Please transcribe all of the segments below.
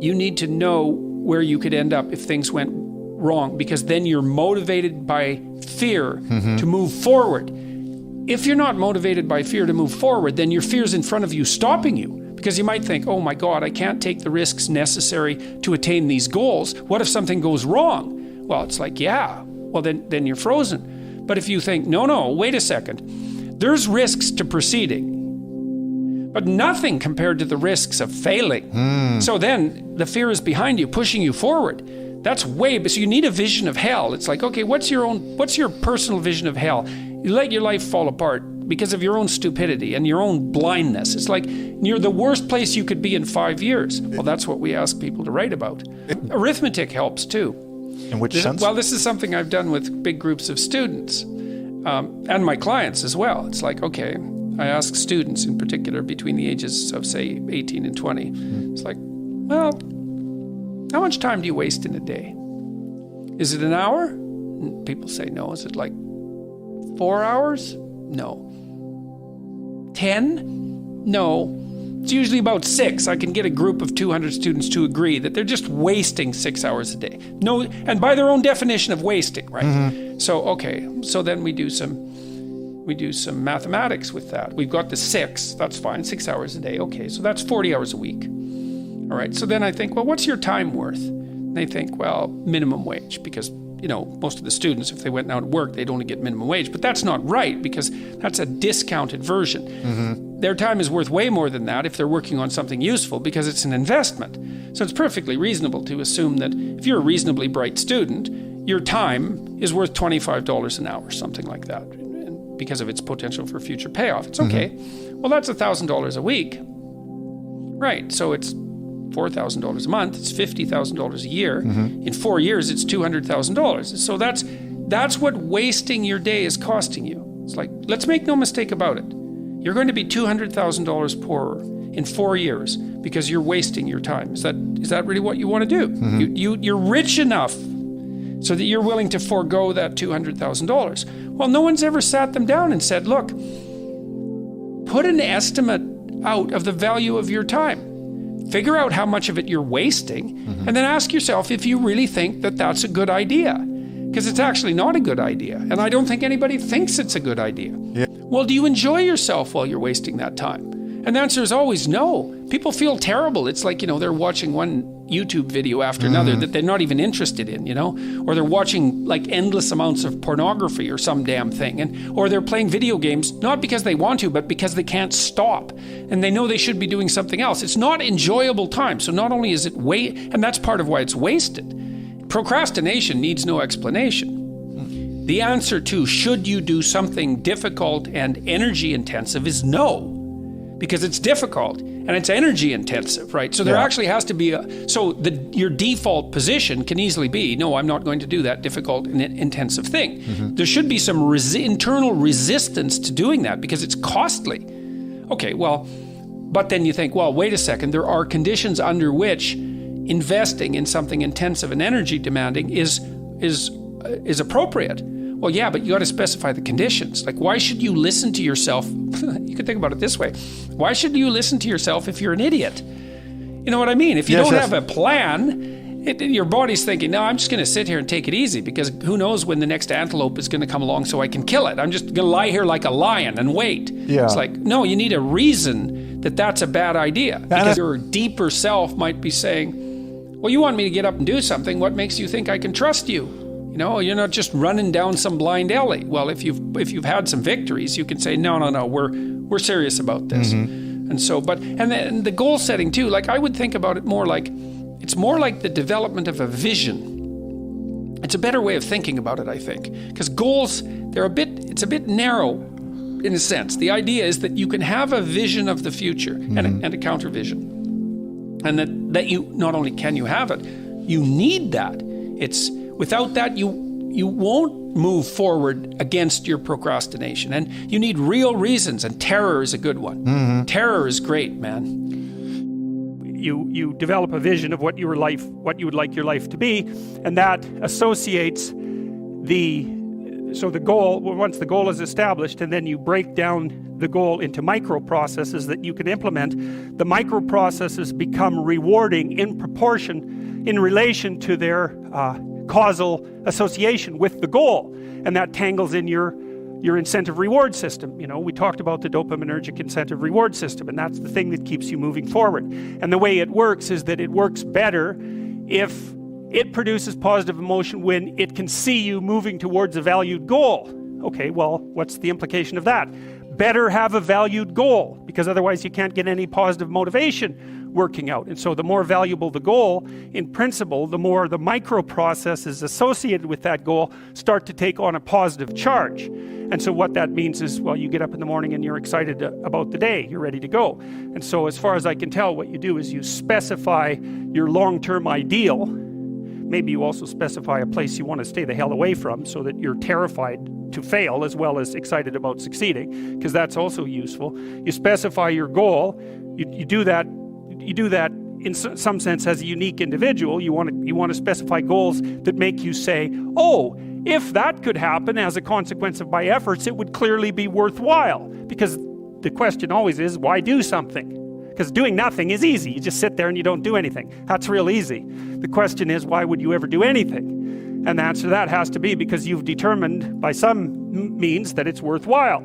you need to know where you could end up if things went wrong, because then you're motivated by fear to move forward. If you're not motivated by fear to move forward, then your fear's in front of you stopping you, because you might think, oh my God, I can't take the risks necessary to attain these goals. What if something goes wrong? Well, it's like, yeah, well then you're frozen. But if you think, no, wait a second, there's risks to proceeding, but nothing compared to the risks of failing. So then the fear is behind you, pushing you forward. That's so you need a vision of hell. It's like, okay, what's your personal vision of hell? You let your life fall apart because of your own stupidity and your own blindness. It's like you're the worst place you could be in 5 years. Well, that's what we ask people to write about. Arithmetic helps too. In which sense? Well, this is something I've done with big groups of students and my clients as well. It's like, okay, I ask students in particular between the ages of, say, 18 and 20. It's like, well, how much time do you waste in a day? Is it an hour? People say no. Is it like 4 hours? No. 10? No. It's usually about 6. I can get a group of 200 students to agree that they're just wasting 6 hours a day. No, and by their own definition of wasting, right? So, okay, so then we do some mathematics with that. We've got the 6, that's fine, 6 hours a day. Okay, so that's 40 hours a week. All right, so then I think, well, what's your time worth? And they think, well, minimum wage, because most of the students, if they went out to work, they'd only get minimum wage. But that's not right, because that's a discounted version. Their time is worth way more than that if they're working on something useful, because it's an investment. So it's perfectly reasonable to assume that if you're a reasonably bright student, your time is worth $25 an hour, something like that, because of its potential for future payoff. It's okay. Well, that's $1,000 a week. Right, so it's $4,000 a month, it's $50,000 a year. In 4 years, it's $200,000. So that's what wasting your day is costing you. It's like, let's make no mistake about it. You're going to be $200,000 poorer in 4 years because you're wasting your time. Is that really what you want to do? You're rich enough so that you're willing to forego that $200,000. Well, no one's ever sat them down and said, look, put an estimate out of the value of your time. Figure out how much of it you're wasting, and then ask yourself if you really think that that's a good idea. Because it's actually not a good idea. And I don't think anybody thinks it's a good idea. Yeah. Well, do you enjoy yourself while you're wasting that time? And the answer is always no. People feel terrible. It's like, they're watching one YouTube video after another that they're not even interested in, or they're watching like endless amounts of pornography or some damn thing, or they're playing video games, not because they want to, but because they can't stop. And they know they should be doing something else. It's not enjoyable time. So not only is it and that's part of why it's wasted. Procrastination needs no explanation. The answer to should you do something difficult and energy intensive is no. Because it's difficult and it's energy intensive, right? So there actually has to be your default position can easily be, no, I'm not going to do that difficult and intensive thing. There should be some internal resistance to doing that because it's costly. Okay, well, but then you think, well, wait a second, there are conditions under which investing in something intensive and energy demanding is appropriate. Well, yeah, but you got to specify the conditions. Like, why should you listen to yourself? You could think about it this way. Why should you listen to yourself if you're an idiot? You know what I mean? If you don't have a plan, your body's thinking, no, I'm just going to sit here and take it easy because who knows when the next antelope is going to come along so I can kill it. I'm just going to lie here like a lion and wait. Yeah. It's like, no, you need a reason that that's a bad idea. Because your deeper self might be saying, well, you want me to get up and do something. What makes you think I can trust you? You're not just running down some blind alley. Well, if you've had some victories, you can say, no, we're serious about this. And so, and then the goal setting too, like I would think about it more like, it's more like the development of a vision. It's a better way of thinking about it, I think. Because goals, it's a bit narrow in a sense. The idea is that you can have a vision of the future and a counter vision. And that you, not only can you have it, you need that. Without that, you won't move forward against your procrastination. And you need real reasons, and terror is a good one. Terror is great, man. You develop a vision of what you would like your life to be, and that associates the So the goal, once the goal is established, and then you break down the goal into microprocesses that you can implement, the microprocesses become rewarding in proportion, in relation to their causal association with the goal, and that tangles in your incentive reward system. You know, we talked about the dopaminergic incentive reward system, and that's the thing that keeps you moving forward. And the way it works is that it works better if it produces positive emotion when it can see you moving towards a valued goal. Okay, well, what's the implication of that? Better have a valued goal, because otherwise you can't get any positive motivation working out. And so the more valuable the goal, in principle, the more the microprocesses associated with that goal start to take on a positive charge. And so what that means is, well, you get up in the morning and you're excited about the day, you're ready to go. And so as far as I can tell, what you do is you specify your long-term ideal. Maybe you also specify a place you want to stay the hell away from, so that you're terrified to fail as well as excited about succeeding, because that's also useful. You specify your goal. You do that in some sense as a unique individual. You want to specify goals that make you say, oh, if that could happen as a consequence of my efforts, it would clearly be worthwhile. Because the question always is, why do something? Because doing nothing is easy. You just sit there and you don't do anything. That's real easy. The question is, why would you ever do anything? And the answer to that has to be because you've determined by some means that it's worthwhile.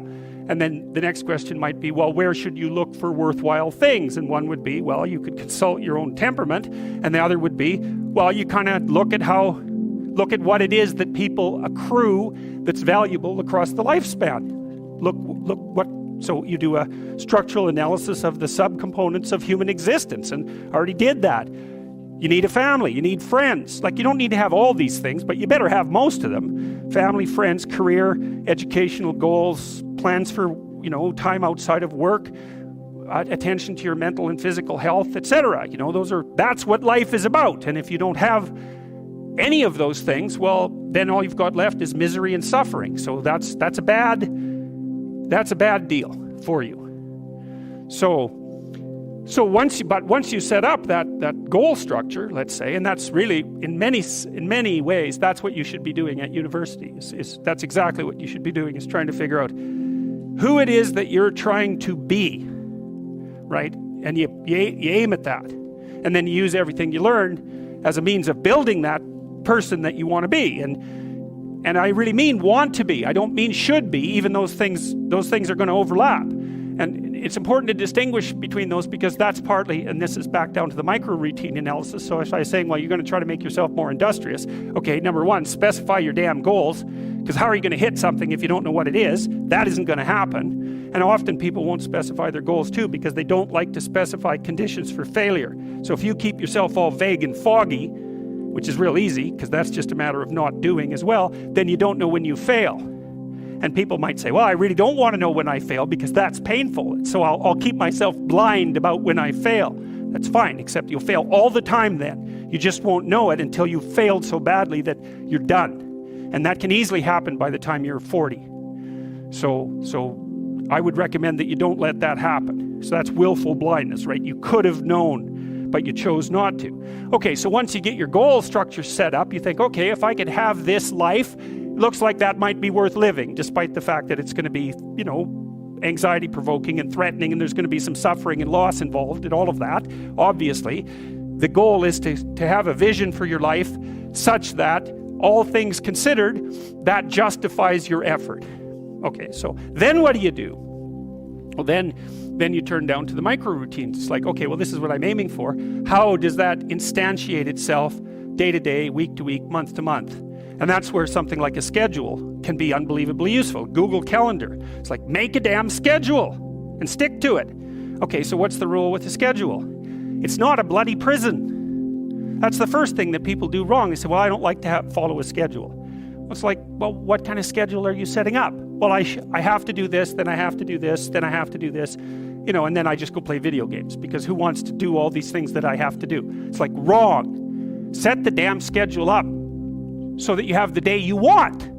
And then the next question might be, well, where should you look for worthwhile things? And one would be, well, you could consult your own temperament. And the other would be, well, you kind of look at what it is that people accrue that's valuable across the lifespan. So you do a structural analysis of the subcomponents of human existence, and already did that. You need a family, you need friends. Like, you don't need to have all these things, but you better have most of them. Family, friends, career, educational goals, plans for, you know, time outside of work, attention to your mental and physical health, etc. You know, that's what life is about. And if you don't have any of those things, well, then all you've got left is misery and suffering. So that's a bad deal for you. So once you set up that goal structure, let's say, and that's really in many ways that's what you should be doing at university. That's exactly what you should be doing, is trying to figure out who it is that you're trying to be, right? And you aim at that, and then you use everything you learn as a means of building that person that you want to be. And I really mean want to be. I don't mean should be, even those things are going to overlap. And it's important to distinguish between those, because that's partly, and this is back down to the micro-routine analysis. So if I was saying, well, you're going to try to make yourself more industrious. Okay, number one, specify your damn goals, because how are you going to hit something if you don't know what it is? That isn't going to happen. And often people won't specify their goals too, because they don't like to specify conditions for failure. So if you keep yourself all vague and foggy, which is real easy, because that's just a matter of not doing as well, then you don't know when you fail. And people might say, well, I really don't want to know when I fail, because that's painful. So I'll keep myself blind about when I fail. That's fine, except you'll fail all the time then. You just won't know it until you've failed so badly that you're done. And that can easily happen by the time you're 40. So I would recommend that you don't let that happen. So that's willful blindness, right? You could have known, but you chose not to. Okay, so once you get your goal structure set up, you think, okay, if I could have this life, it looks like that might be worth living, despite the fact that it's going to be, you know, anxiety provoking and threatening, and there's going to be some suffering and loss involved and all of that. Obviously, the goal is to have a vision for your life such that, all things considered, that justifies your effort. Okay, so then what do you do? Well, then you turn down to the micro routines. It's like, okay, well, this is what I'm aiming for. How does that instantiate itself day to day, week to week, month to month? And that's where something like a schedule can be unbelievably useful. Google Calendar. It's like, make a damn schedule and stick to it. Okay, so what's the rule with a schedule? It's not a bloody prison. That's the first thing that people do wrong. They say, well, I don't like to follow a schedule. It's like, well, what kind of schedule are you setting up? Well, I have to do this, then I have to do this, then I have to do this, you know, and then I just go play video games, because who wants to do all these things that I have to do? It's like, wrong. Set the damn schedule up so that you have the day you want.